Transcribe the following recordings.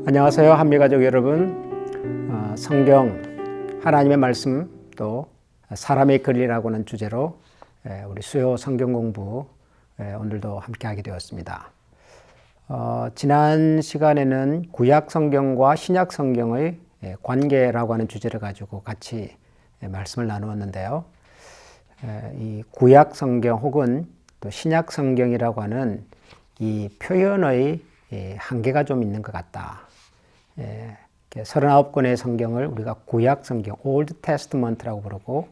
안녕하세요, 한미가족 여러분. 성경, 하나님의 말씀, 또 사람의 글이라고 하는 주제로 우리 수요 성경 공부 오늘도 함께 하게 되었습니다. 지난 시간에는 구약 성경과 신약 성경의 관계라고 하는 주제를 가지고 같이 말씀을 나누었는데요. 이 구약 성경 혹은 또 신약 성경이라고 하는 이 표현의 한계가 좀 있는 것 같다. 39권의 성경을 우리가 구약 성경, Old Testament라고 부르고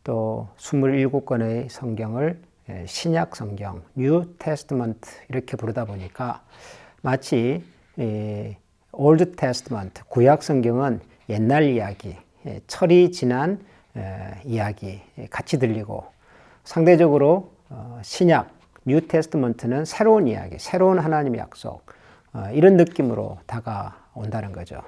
또 27권의 성경을 신약 성경, New Testament 이렇게 부르다 보니까 마치 Old Testament, 구약 성경은 옛날 이야기, 철이 지난 이야기 같이 들리고 상대적으로 신약, New Testament는 새로운 이야기, 새로운 하나님의 약속 이런 느낌으로 다가온다는 거죠.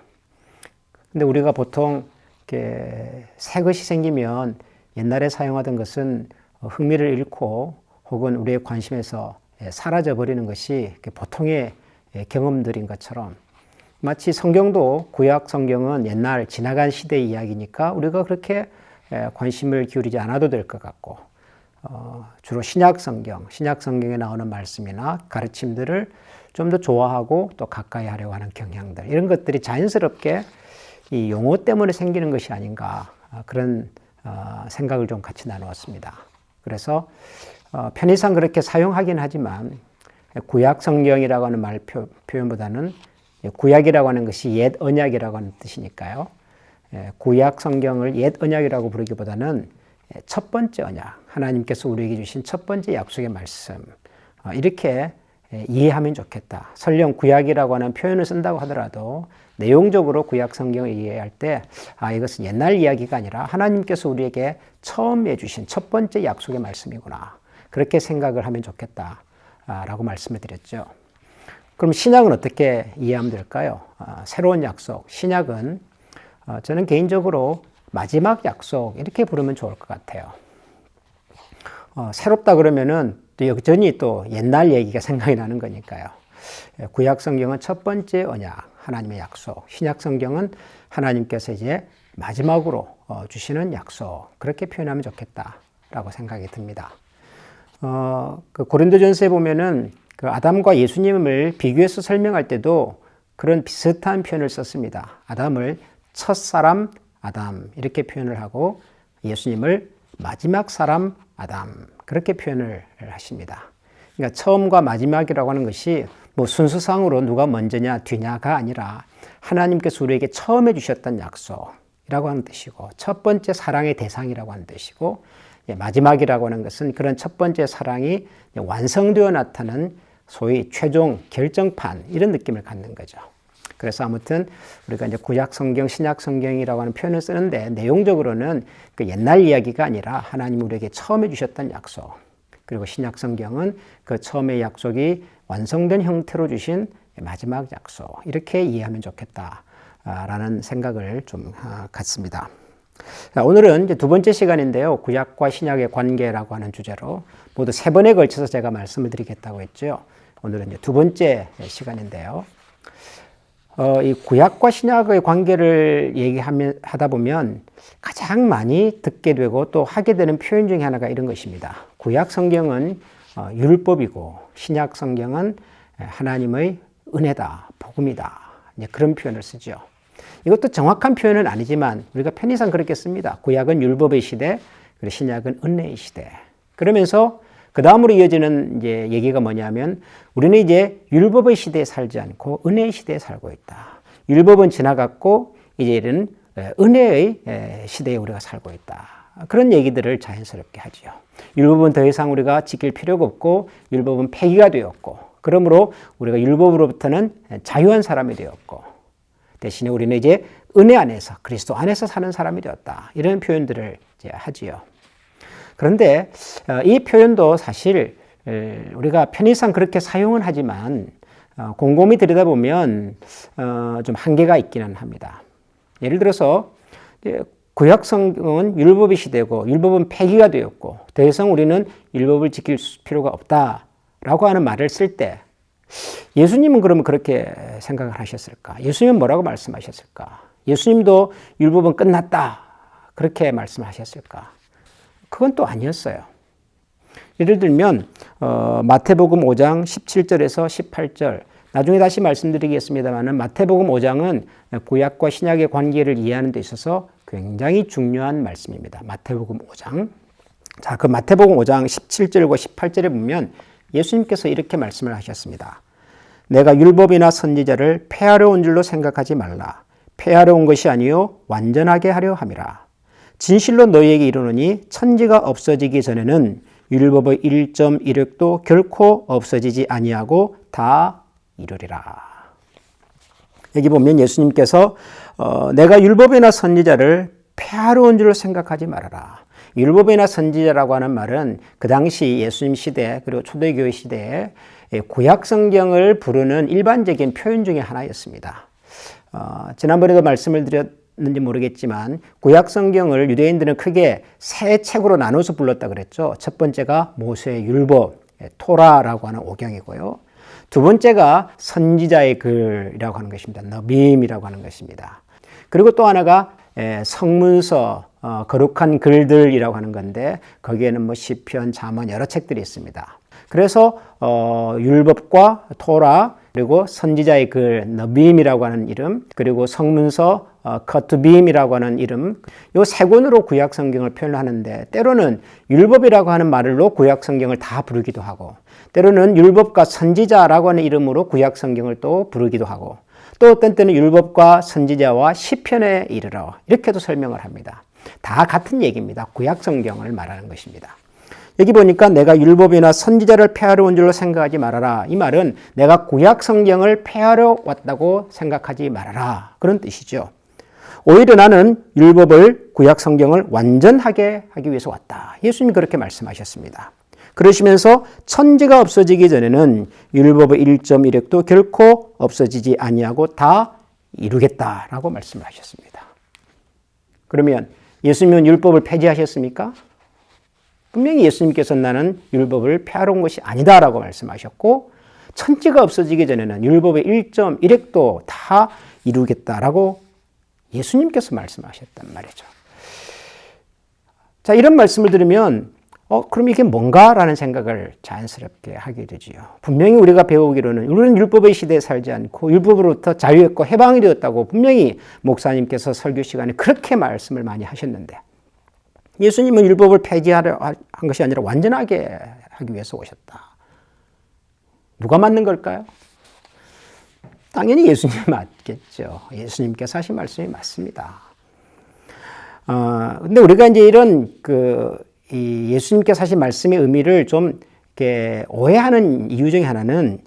근데 우리가 보통 이렇게 새 것이 생기면 옛날에 사용하던 것은 흥미를 잃고 혹은 우리의 관심에서 사라져 버리는 것이 보통의 경험들인 것처럼 마치 성경도 구약 성경은 옛날 지나간 시대의 이야기니까 우리가 그렇게 관심을 기울이지 않아도 될 것 같고 주로 신약 성경에 나오는 말씀이나 가르침들을 좀 더 좋아하고 또 가까이 하려고 하는 경향들 이런 것들이 자연스럽게 이 용어 때문에 생기는 것이 아닌가 그런 생각을 좀 같이 나누었습니다. 그래서 편의상 그렇게 사용하긴 하지만 구약 성경이라고 하는 말 표현보다는 구약이라고 하는 것이 옛 언약이라고 하는 뜻이니까요. 구약 성경을 옛 언약이라고 부르기보다는 첫 번째 언약, 하나님께서 우리에게 주신 첫 번째 약속의 말씀 이렇게 이해하면 좋겠다. 설령 구약이라고 하는 표현을 쓴다고 하더라도 내용적으로 구약 성경을 이해할 때 이것은 옛날 이야기가 아니라 하나님께서 우리에게 처음 해주신 첫 번째 약속의 말씀이구나. 그렇게 생각을 하면 좋겠다라고 말씀을 드렸죠. 그럼 신약은 어떻게 이해하면 될까요? 새로운 약속, 신약은 저는 개인적으로 마지막 약속 이렇게 부르면 좋을 것 같아요. 새롭다 그러면은 또 여전히 또 옛날 얘기가 생각이 나는 거니까요. 구약 성경은 첫 번째 언약, 하나님의 약속. 신약 성경은 하나님께서 이제 마지막으로 주시는 약속. 그렇게 표현하면 좋겠다라고 생각이 듭니다. 그 고린도전서에 보면은 그 아담과 예수님을 비교해서 설명할 때도 그런 비슷한 표현을 썼습니다. 아담을 첫사람 아담 이렇게 표현을 하고 예수님을 마지막 사람 아담 그렇게 표현을 하십니다. 그러니까 처음과 마지막이라고 하는 것이 뭐 순서상으로 누가 먼저냐 뒤냐가 아니라 하나님께서 우리에게 처음 해주셨던 약속이라고 하는 뜻이고 첫 번째 사랑의 대상이라고 하는 뜻이고 마지막이라고 하는 것은 그런 첫 번째 사랑이 완성되어 나타나는 소위 최종 결정판 이런 느낌을 갖는 거죠. 그래서 아무튼 우리가 이제 구약 성경, 신약 성경이라고 하는 표현을 쓰는데 내용적으로는 그 옛날 이야기가 아니라 하나님 우리에게 처음 해주셨던 약속 그리고 신약 성경은 그 처음의 약속이 완성된 형태로 주신 마지막 약속 이렇게 이해하면 좋겠다라는 생각을 좀 갖습니다. 오늘은 이제 두 번째 시간인데요. 구약과 신약의 관계라고 하는 주제로 모두 3번에 걸쳐서 제가 말씀을 드리겠다고 했죠. 오늘은 이제 두 번째 시간인데요. 이 구약과 신약의 관계를 하다 보면 가장 많이 듣게 되고 또 하게 되는 표현 중에 하나가 이런 것입니다. 구약 성경은 율법이고 신약 성경은 하나님의 은혜다, 복음이다. 이제 그런 표현을 쓰죠. 이것도 정확한 표현은 아니지만 우리가 편의상 그렇게 씁니다. 구약은 율법의 시대, 그리고 신약은 은혜의 시대. 그러면서 그 다음으로 이어지는 이제 얘기가 뭐냐면 우리는 이제 율법의 시대에 살지 않고 은혜의 시대에 살고 있다. 율법은 지나갔고 이제는 은혜의 시대에 우리가 살고 있다. 그런 얘기들을 자연스럽게 하죠. 율법은 더 이상 우리가 지킬 필요가 없고 율법은 폐기가 되었고 그러므로 우리가 율법으로부터는 자유한 사람이 되었고 대신에 우리는 이제 은혜 안에서 그리스도 안에서 사는 사람이 되었다. 이런 표현들을 이제 하지요. 그런데 이 표현도 사실 우리가 편의상 그렇게 사용은 하지만 곰곰이 들여다보면 좀 한계가 있기는 합니다. 예를 들어서 구약 성경은 율법의 시대고 율법은 폐기가 되었고 더 이상 우리는 율법을 지킬 필요가 없다라고 하는 말을 쓸 때 예수님은 그러면 그렇게 생각을 하셨을까? 예수님은 뭐라고 말씀하셨을까? 예수님도 율법은 끝났다. 그렇게 말씀하셨을까? 그건 또 아니었어요. 예를 들면 마태복음 5장 17절에서 18절, 나중에 다시 말씀드리겠습니다만 마태복음 5장은 구약과 신약의 관계를 이해하는 데 있어서 굉장히 중요한 말씀입니다. 마태복음 5장. 자, 그 마태복음 5장 17절과 18절에 보면 예수님께서 이렇게 말씀을 하셨습니다. 내가 율법이나 선지자를 폐하려 온 줄로 생각하지 말라. 폐하려 온 것이 아니요 완전하게 하려 함이라. 진실로 너희에게 이르노니 천지가 없어지기 전에는 율법의 1.1획도 결코 없어지지 아니하고 다 이루리라. 여기 보면 예수님께서 내가 율법이나 선지자를 폐하러 온 줄로 생각하지 말아라. 율법이나 선지자라고 하는 말은 그 당시 예수님 시대 그리고 초대교회 시대에 구약 성경을 부르는 일반적인 표현 중에 하나였습니다. 지난번에도 말씀을 드렸는지 모르겠지만 구약 성경을 유대인들은 크게 세 책으로 나눠서 불렀다 그랬죠. 첫 번째가 모세의 율법, 토라라고 하는 오경이고요. 두 번째가 선지자의 글이라고 하는 것입니다. 너빔이라고 하는 것입니다. 그리고 또 하나가 성문서, 거룩한 글들이라고 하는 건데 거기에는 뭐 시편, 잠언 여러 책들이 있습니다. 그래서 율법과 토라 그리고 선지자의 글 너빔이라고 하는 이름 그리고 성문서 커투빔이라고 하는 이름 이 세 권으로 구약 성경을 표현하는데 때로는 율법이라고 하는 말로 구약 성경을 다 부르기도 하고 때로는 율법과 선지자라고 하는 이름으로 구약 성경을 또 부르기도 하고 또 어떤 때는 율법과 선지자와 시편에 이르러 이렇게도 설명을 합니다. 다 같은 얘기입니다. 구약 성경을 말하는 것입니다. 여기 보니까 내가 율법이나 선지자를 폐하러 온 줄로 생각하지 말아라. 이 말은 내가 구약 성경을 폐하러 왔다고 생각하지 말아라. 그런 뜻이죠. 오히려 나는 율법을 구약 성경을 완전하게 하기 위해서 왔다. 예수님이 그렇게 말씀하셨습니다. 그러시면서 천지가 없어지기 전에는 율법의 1.1획도 결코 없어지지 아니하고 다 이루겠다라고 말씀을 하셨습니다. 그러면 예수님은 율법을 폐지하셨습니까? 분명히 예수님께서 나는 율법을 폐하러 온 것이 아니다라고 말씀하셨고 천지가 없어지기 전에는 율법의 1.1획도 다 이루겠다라고 예수님께서 말씀하셨단 말이죠. 자, 이런 말씀을 들으면 그럼 이게 뭔가라는 생각을 자연스럽게 하게 되지요. 분명히 우리가 배우기로는 우리는 율법의 시대에 살지 않고 율법으로부터 자유했고 해방이 되었다고 분명히 목사님께서 설교 시간에 그렇게 말씀을 많이 하셨는데 예수님은 율법을 폐지하려 한 것이 아니라 완전하게 하기 위해서 오셨다. 누가 맞는 걸까요? 당연히 예수님이 맞겠죠. 예수님께서 하신 말씀이 맞습니다. 근데 우리가 이제 이런 이 예수님께서 하신 말씀의 의미를 좀 이렇게 오해하는 이유 중에 하나는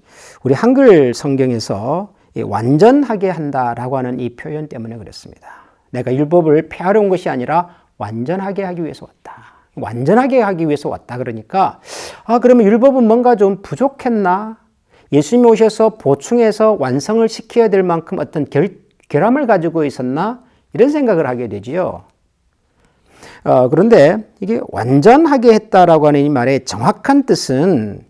우리 한글 성경에서 완전하게 한다라고 하는 이 표현 때문에 그렇습니다. 내가 율법을 폐하러 온 것이 아니라 완전하게 하기 위해서 왔다. 완전하게 하기 위해서 왔다. 그러니까 그러면 율법은 뭔가 좀 부족했나? 예수님이 오셔서 보충해서 완성을 시켜야 될 만큼 어떤 결함을 가지고 있었나? 이런 생각을 하게 되지요. 그런데 이게 완전하게 했다라고 하는 이 말의 정확한 뜻은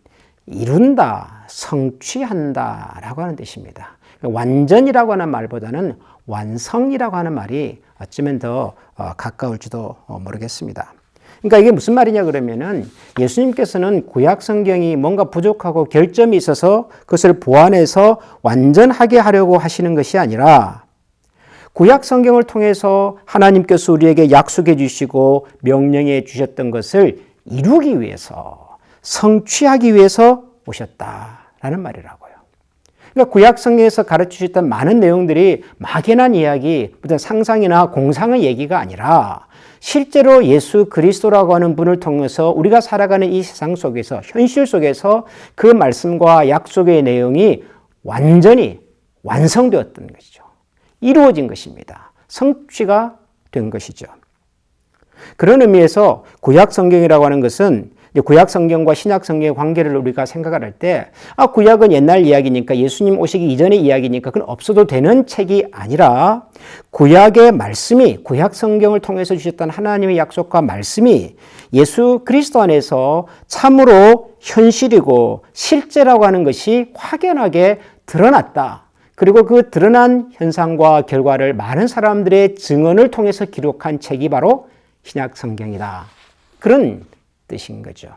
이룬다, 성취한다라고 하는 뜻입니다. 완전이라고 하는 말보다는 완성이라고 하는 말이 어쩌면 더 가까울지도 모르겠습니다. 그러니까 이게 무슨 말이냐 그러면은 예수님께서는 구약 성경이 뭔가 부족하고 결점이 있어서 그것을 보완해서 완전하게 하려고 하시는 것이 아니라 구약 성경을 통해서 하나님께서 우리에게 약속해 주시고 명령해 주셨던 것을 이루기 위해서 성취하기 위해서 오셨다라는 말이라고요. 그러니까 구약 성경에서 가르치셨던 많은 내용들이 막연한 이야기, 어떤 상상이나 공상의 얘기가 아니라 실제로 예수 그리스도라고 하는 분을 통해서 우리가 살아가는 이 세상 속에서 현실 속에서 그 말씀과 약속의 내용이 완전히 완성되었던 것이죠. 이루어진 것입니다. 성취가 된 것이죠. 그런 의미에서 구약 성경이라고 하는 것은 이제 구약 성경과 신약 성경의 관계를 우리가 생각을 할 때, 구약은 옛날 이야기니까 예수님 오시기 이전의 이야기니까 그건 없어도 되는 책이 아니라 구약의 말씀이, 구약 성경을 통해서 주셨던 하나님의 약속과 말씀이 예수 그리스도 안에서 참으로 현실이고 실제라고 하는 것이 확연하게 드러났다. 그리고 그 드러난 현상과 결과를 많은 사람들의 증언을 통해서 기록한 책이 바로 신약 성경이다. 그런 뜻인 거죠.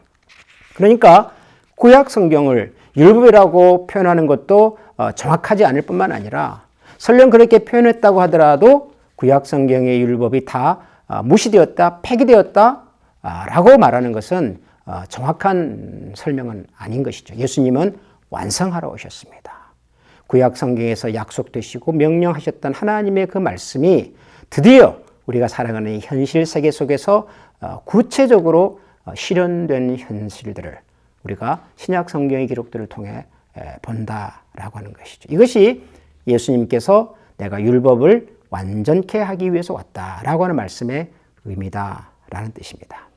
그러니까 구약 성경을 율법이라고 표현하는 것도 정확하지 않을 뿐만 아니라 설령 그렇게 표현했다고 하더라도 구약 성경의 율법이 다 무시되었다, 폐기되었다 라고 말하는 것은 정확한 설명은 아닌 것이죠. 예수님은 완성하러 오셨습니다. 구약 성경에서 약속되시고 명령하셨던 하나님의 그 말씀이 드디어 우리가 살아가는 현실 세계 속에서 구체적으로 실현된 현실들을 우리가 신약 성경의 기록들을 통해 본다라고 하는 것이죠. 이것이 예수님께서 내가 율법을 완전케 하기 위해서 왔다라고 하는 말씀의 의미다라는 뜻입니다.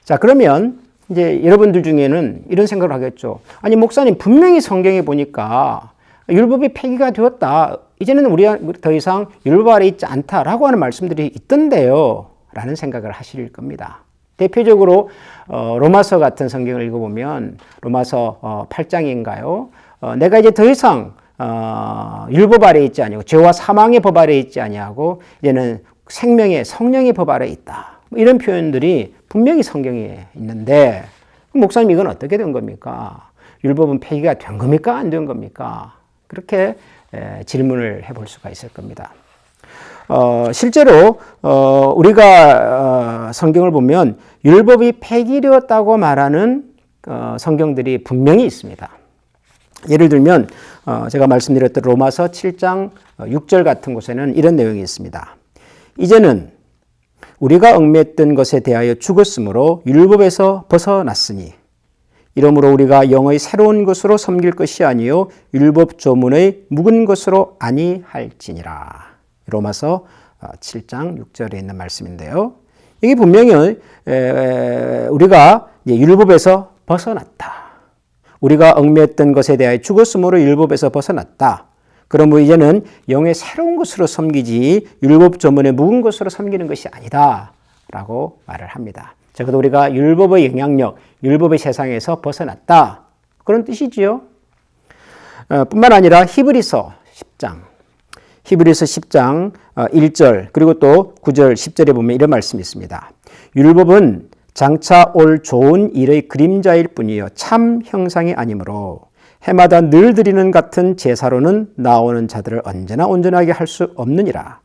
자, 그러면 이제 여러분들 중에는 이런 생각을 하겠죠. 아니, 목사님, 분명히 성경에 보니까 율법이 폐기가 되었다. 이제는 우리가 더 이상 율법 아래 있지 않다라고 하는 말씀들이 있던데요. 라는 생각을 하실 겁니다. 대표적으로 로마서 같은 성경을 읽어보면 로마서 8장인가요? 내가 이제 더 이상 율법 아래 있지 아니하고 죄와 사망의 법 아래 있지 아니하고 이제는 생명의 성령의 법 아래 있다. 이런 표현들이 분명히 성경에 있는데 목사님 이건 어떻게 된 겁니까? 율법은 폐기가 된 겁니까? 안 된 겁니까? 그렇게 질문을 해볼 수가 있을 겁니다. 실제로 우리가 성경을 보면 율법이 폐기되었다고 말하는 성경들이 분명히 있습니다. 예를 들면 제가 말씀드렸던 로마서 7장 6절 같은 곳에는 이런 내용이 있습니다. 이제는 우리가 얽매였던 것에 대하여 죽었으므로 율법에서 벗어났으니 이러므로 우리가 영의 새로운 것으로 섬길 것이 아니요 율법 조문의 묵은 것으로 아니할지니라. 로마서 7장 6절에 있는 말씀인데요. 이게 분명히 우리가 율법에서 벗어났다. 우리가 얽매였던 것에 대하여 죽었으므로 율법에서 벗어났다. 그러므로 이제는 영의 새로운 것으로 섬기지 율법 조문의 묵은 것으로 섬기는 것이 아니다 라고 말을 합니다. 적어도 우리가 율법의 영향력, 율법의 세상에서 벗어났다. 그런 뜻이지요. 뿐만 아니라 히브리서 10장 1절 그리고 또 9절 10절에 보면 이런 말씀이 있습니다. 율법은 장차 올 좋은 일의 그림자일 뿐이요 참 형상이 아니므로 해마다 늘 드리는 같은 제사로는 나오는 자들을 언제나 온전하게 할 수 없느니라.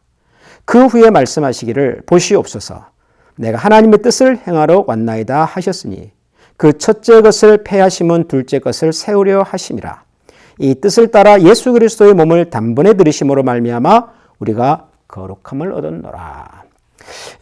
그 후에 말씀하시기를 보시옵소서 내가 하나님의 뜻을 행하러 왔나이다 하셨으니 그 첫째 것을 폐하심은 둘째 것을 세우려 하심이라. 이 뜻을 따라 예수 그리스도의 몸을 단번에 들이심으로 말미암아 우리가 거룩함을 얻었노라.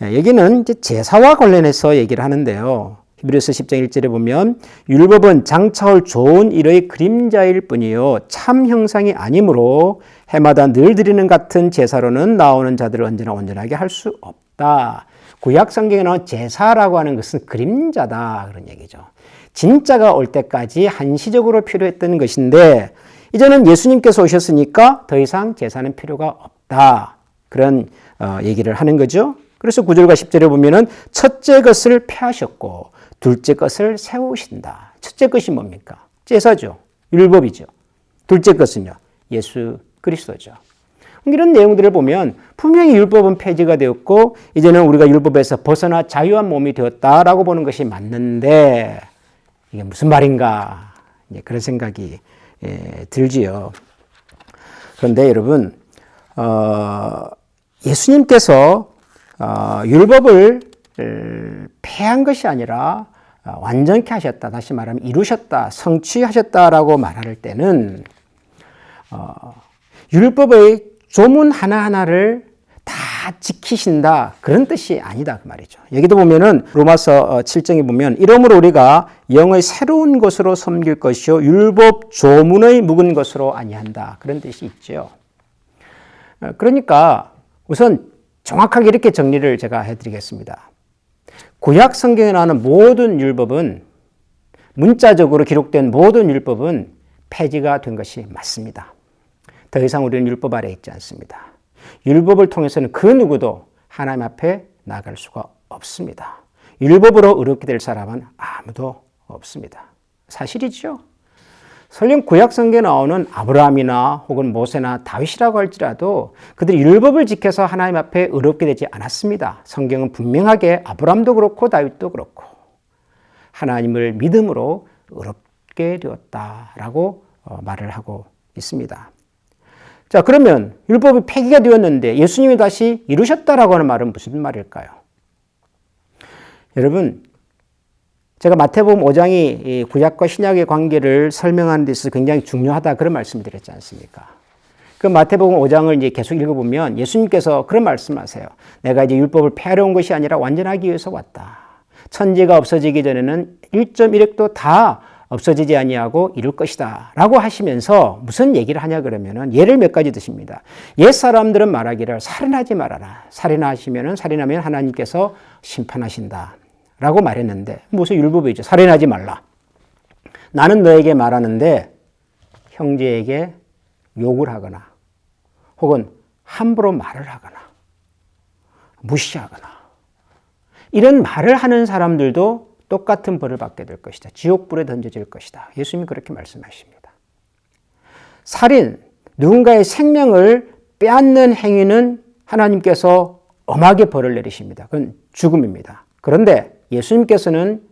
여기는 이제 제사와 관련해서 얘기를 하는데요. 히브리서 10장 1절에 보면 율법은 장차 올 좋은 일의 그림자일 뿐이요 참 형상이 아니므로 해마다 늘 드리는 같은 제사로는 나오는 자들을 언제나 온전하게 할 수 없다. 구약 성경에 나온 제사라고 하는 것은 그림자다 그런 얘기죠. 진짜가 올 때까지 한시적으로 필요했던 것인데 이제는 예수님께서 오셨으니까 더 이상 제사는 필요가 없다. 그런 얘기를 하는 거죠. 그래서 9절과 10절에 보면은 첫째 것을 폐하셨고 둘째 것을 세우신다. 첫째 것이 뭡니까? 제사죠. 율법이죠. 둘째 것은요. 예수 그리스도죠. 이런 내용들을 보면 분명히 율법은 폐지가 되었고 이제는 우리가 율법에서 벗어나 자유한 몸이 되었다라고 보는 것이 맞는데 이게 무슨 말인가 그런 생각이 들지요. 그런데 여러분 예수님께서 율법을 폐한 것이 아니라 완전케 하셨다. 다시 말하면 이루셨다. 성취하셨다라고 말할 때는 율법의 조문 하나하나를 다 지키신다. 그런 뜻이 아니다. 그 말이죠. 여기도 보면은 로마서 7장에 보면 이러므로 우리가 영의 새로운 것으로 섬길 것이요 율법 조문의 묵은 것으로 아니한다. 그런 뜻이 있죠. 그러니까 우선 정확하게 이렇게 정리를 제가 해드리겠습니다. 구약 성경에 나오는 모든 율법은 문자적으로 기록된 모든 율법은 폐지가 된 것이 맞습니다. 더 이상 우리는 율법 아래 있지 않습니다. 율법을 통해서는 그 누구도 하나님 앞에 나아갈 수가 없습니다. 율법으로 의롭게 될 사람은 아무도 없습니다. 사실이죠. 설령 구약 성경에 나오는 아브라함이나 혹은 모세나 다윗이라고 할지라도 그들이 율법을 지켜서 하나님 앞에 의롭게 되지 않았습니다. 성경은 분명하게 아브라함도 그렇고 다윗도 그렇고 하나님을 믿음으로 의롭게 되었다라고 말을 하고 있습니다. 자, 그러면 율법이 폐기가 되었는데 예수님이 다시 이루셨다라고 하는 말은 무슨 말일까요? 여러분, 제가 마태복음 5장이 구약과 신약의 관계를 설명하는 데 있어서 굉장히 중요하다 그런 말씀을 드렸지 않습니까? 그 마태복음 5장을 이제 계속 읽어보면 예수님께서 그런 말씀하세요. 내가 이제 율법을 폐하려 온 것이 아니라 완전하기 위해서 왔다. 천지가 없어지기 전에는 1.1획도 다 없어지지 아니하고 이룰 것이다 라고 하시면서 무슨 얘기를 하냐 그러면은 예를 몇 가지 드십니다. 옛 사람들은 말하기를 살인하지 말아라. 살인하면 하나님께서 심판하신다 라고 말했는데 무슨 율법이죠. 살인하지 말라. 나는 너에게 말하는데 형제에게 욕을 하거나 혹은 함부로 말을 하거나 무시하거나 이런 말을 하는 사람들도 똑같은 벌을 받게 될 것이다. 지옥불에 던져질 것이다. 예수님이 그렇게 말씀하십니다. 살인, 누군가의 생명을 빼앗는 행위는 하나님께서 엄하게 벌을 내리십니다. 그건 죽음입니다. 그런데 예수님께서는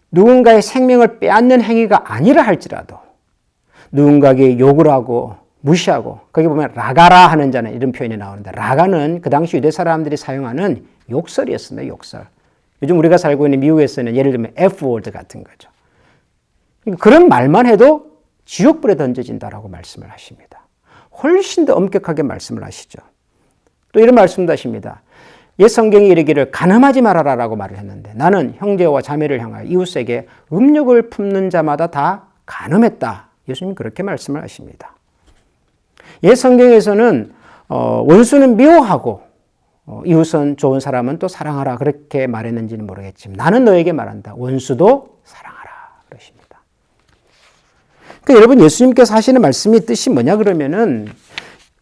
누군가의 생명을 빼앗는 행위가 아니라 할지라도 누군가에게 욕을 하고 무시하고 거기 보면 라가라 하는 자는 이런 표현이 나오는데 라가는 그 당시 유대 사람들이 사용하는 욕설이었습니다. 욕설. 요즘 우리가 살고 있는 미국에서는 예를 들면 F-word 같은 거죠. 그런 말만 해도 지옥불에 던져진다라고 말씀을 하십니다. 훨씬 더 엄격하게 말씀을 하시죠. 또 이런 말씀도 하십니다. 옛 성경이 이르기를 간음하지 말아라라고 말을 했는데 나는 형제와 자매를 향하여 이웃에게 음욕을 품는 자마다 다 간음했다. 예수님 그렇게 말씀을 하십니다. 옛 성경에서는 원수는 미워하고 이웃은 좋은 사람은 또 사랑하라 그렇게 말했는지는 모르겠지만 나는 너에게 말한다. 원수도 사랑하라 그러십니다. 그러니까 여러분 예수님께서 하시는 말씀이 뜻이 뭐냐 그러면은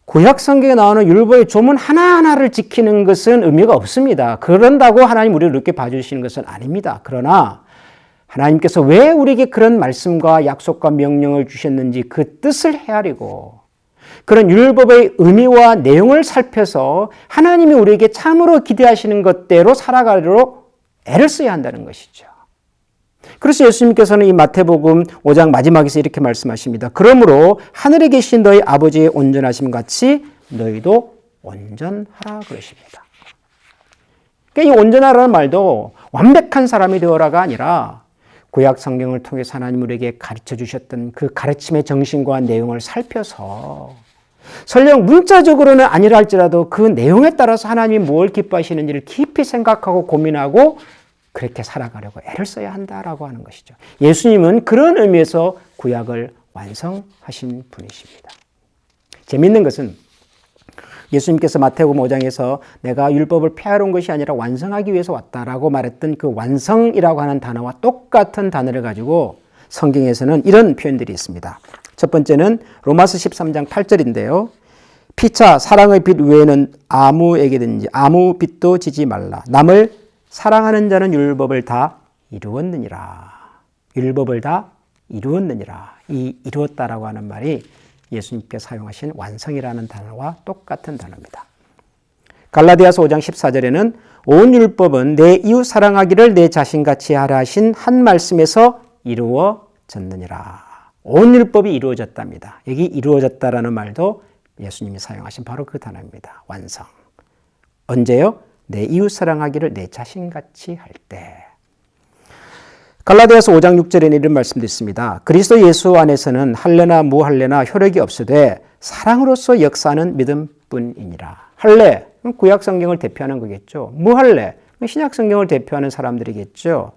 구약 성경에 나오는 율법의 조문 하나하나를 지키는 것은 의미가 없습니다. 그런다고 하나님 우리를 이렇게 봐주시는 것은 아닙니다. 그러나 하나님께서 왜 우리에게 그런 말씀과 약속과 명령을 주셨는지 그 뜻을 헤아리고 그런 율법의 의미와 내용을 살펴서 하나님이 우리에게 참으로 기대하시는 것대로 살아가도록 애를 써야 한다는 것이죠. 그래서 예수님께서는 이 마태복음 5장 마지막에서 이렇게 말씀하십니다. 그러므로 하늘에 계신 너희 아버지의 온전하심 같이 너희도 온전하라 그러십니다. 그러니까 이 온전하라는 말도 완벽한 사람이 되어라가 아니라 구약 성경을 통해서 하나님 우리에게 가르쳐 주셨던 그 가르침의 정신과 내용을 살펴서 설령 문자적으로는 아니라 할지라도 그 내용에 따라서 하나님이 뭘 기뻐하시는지를 깊이 생각하고 고민하고 그렇게 살아가려고 애를 써야 한다라고 하는 것이죠. 예수님은 그런 의미에서 구약을 완성하신 분이십니다. 재미있는 것은 예수님께서 마태복음 5장에서 내가 율법을 폐하러 온 것이 아니라 완성하기 위해서 왔다라고 말했던 그 완성이라고 하는 단어와 똑같은 단어를 가지고 성경에서는 이런 표현들이 있습니다. 첫 번째는 로마서 13장 8절인데요. 피차 사랑의 빛 외에는 아무에게든지 아무 빛도 지지 말라. 남을 사랑하는 자는 율법을 다 이루었느니라. 율법을 다 이루었느니라. 이 이루었다라고 하는 말이 예수님께서 사용하신 완성이라는 단어와 똑같은 단어입니다. 갈라디아서 5장 14절에는 온 율법은 내 이웃 사랑하기를 내 자신같이 하라 하신 한 말씀에서 이루어졌느니라. 온 율법이 이루어졌답니다. 여기 이루어졌다라는 말도 예수님이 사용하신 바로 그 단어입니다. 완성. 언제요? 내 이웃 사랑하기를 내 자신같이 할 때. 갈라디아서 5장 6절에는 이런 말씀도 있습니다. 그리스도 예수 안에서는 할례나 무할례나 효력이 없으되 사랑으로서 역사하는 믿음뿐이니라. 할례, 구약 성경을 대표하는 거겠죠. 무할례, 신약 성경을 대표하는 사람들이겠죠.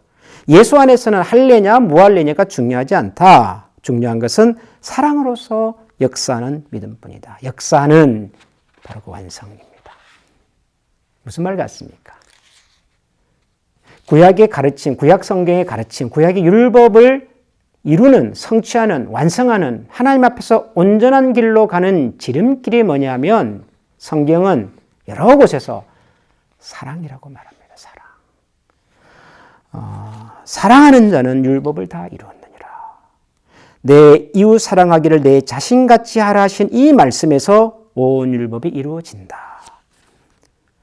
예수 안에서는 할례냐 무할례냐가 중요하지 않다. 중요한 것은 사랑으로서 역사하는 믿음뿐이다. 역사는 바로 그 완성입니다. 무슨 말 같습니까? 구약의 가르침, 구약 성경의 가르침, 구약의 율법을 이루는, 성취하는, 완성하는 하나님 앞에서 온전한 길로 가는 지름길이 뭐냐면 성경은 여러 곳에서 사랑이라고 말합니다. 사랑하는 자는 율법을 다 이루었느니라. 내 이웃 사랑하기를 내 자신같이 하라 하신 이 말씀에서 온 율법이 이루어진다.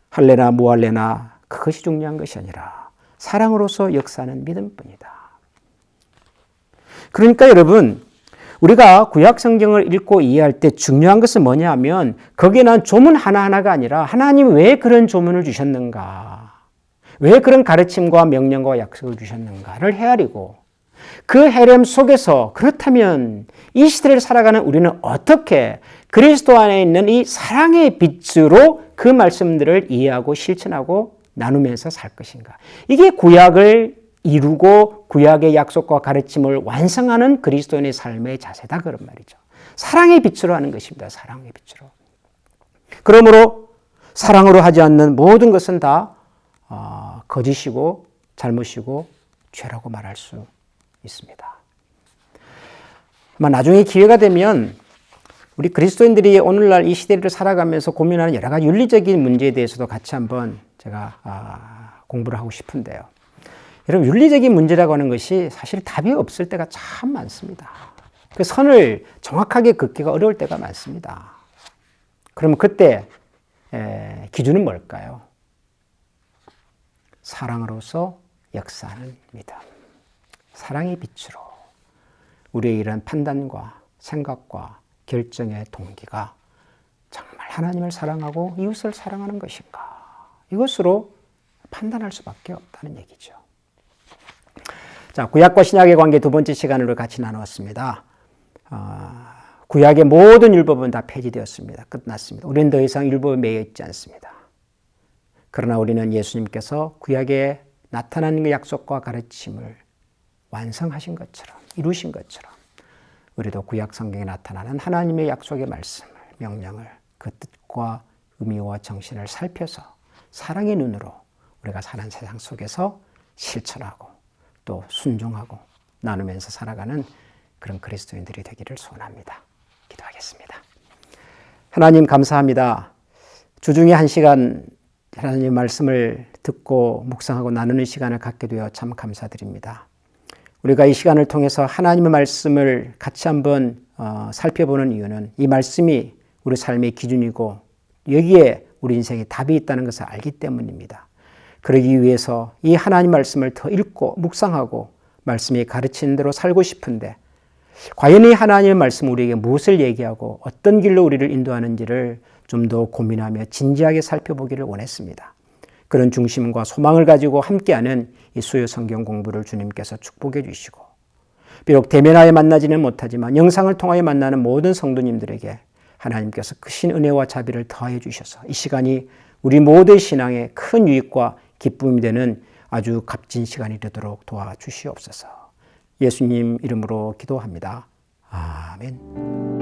할래나 무할래나 그것이 중요한 것이 아니라 사랑으로서 역사하는 믿음뿐이다. 그러니까 여러분, 우리가 구약 성경을 읽고 이해할 때 중요한 것은 뭐냐면 거기에 난 조문 하나하나가 아니라 하나님 왜 그런 조문을 주셨는가, 왜 그런 가르침과 명령과 약속을 주셨는가를 헤아리고 그 헤름 속에서 그렇다면 이 시대를 살아가는 우리는 어떻게 그리스도 안에 있는 이 사랑의 빛으로 그 말씀들을 이해하고 실천하고 나누면서 살 것인가. 이게 구약을 이루고 구약의 약속과 가르침을 완성하는 그리스도인의 삶의 자세다 그런 말이죠. 사랑의 빛으로 하는 것입니다. 사랑의 빛으로. 그러므로 사랑으로 하지 않는 모든 것은 다 거짓이고 잘못이고 죄라고 말할 수 있습니다. 아마 나중에 기회가 되면 우리 그리스도인들이 오늘날 이 시대를 살아가면서 고민하는 여러 가지 윤리적인 문제에 대해서도 같이 한번 제가 공부를 하고 싶은데요. 여러분, 윤리적인 문제라고 하는 것이 사실 답이 없을 때가 참 많습니다. 그 선을 정확하게 긋기가 어려울 때가 많습니다. 그러면 그때 기준은 뭘까요? 사랑으로서 역사하는 믿음. 사랑의 빛으로 우리의 이런 판단과 생각과 결정의 동기가 정말 하나님을 사랑하고 이웃을 사랑하는 것인가. 이것으로 판단할 수밖에 없다는 얘기죠. 자, 구약과 신약의 관계 두 번째 시간으로 같이 나누었습니다. 구약의 모든 율법은 다 폐지되었습니다. 끝났습니다. 우리는 더 이상 율법에 매여 있지 않습니다. 그러나 우리는 예수님께서 구약에 나타난 약속과 가르침을 완성하신 것처럼, 이루신 것처럼 우리도 구약 성경에 나타나는 하나님의 약속의 말씀을, 명령을 그 뜻과 의미와 정신을 살펴서 사랑의 눈으로 우리가 사는 세상 속에서 실천하고 또 순종하고 나누면서 살아가는 그런 그리스도인들이 되기를 소원합니다. 기도하겠습니다. 하나님 감사합니다. 주중에 한 시간 하나님의 말씀을 듣고 묵상하고 나누는 시간을 갖게 되어 참 감사드립니다. 우리가 이 시간을 통해서 하나님의 말씀을 같이 한번 살펴보는 이유는 이 말씀이 우리 삶의 기준이고 여기에 우리 인생에 답이 있다는 것을 알기 때문입니다. 그러기 위해서 이 하나님 말씀을 더 읽고 묵상하고 말씀이 가르치는 대로 살고 싶은데 과연 이 하나님의 말씀 우리에게 무엇을 얘기하고 어떤 길로 우리를 인도하는지를 좀 더 고민하며 진지하게 살펴보기를 원했습니다. 그런 중심과 소망을 가지고 함께하는 이 수요 성경 공부를 주님께서 축복해 주시고 비록 대면하여 만나지는 못하지만 영상을 통하여 만나는 모든 성도님들에게 하나님께서 크신 은혜와 자비를 더해 주셔서 이 시간이 우리 모두의 신앙에 큰 유익과 기쁨이 되는 아주 값진 시간이 되도록 도와주시옵소서. 예수님 이름으로 기도합니다. 아멘.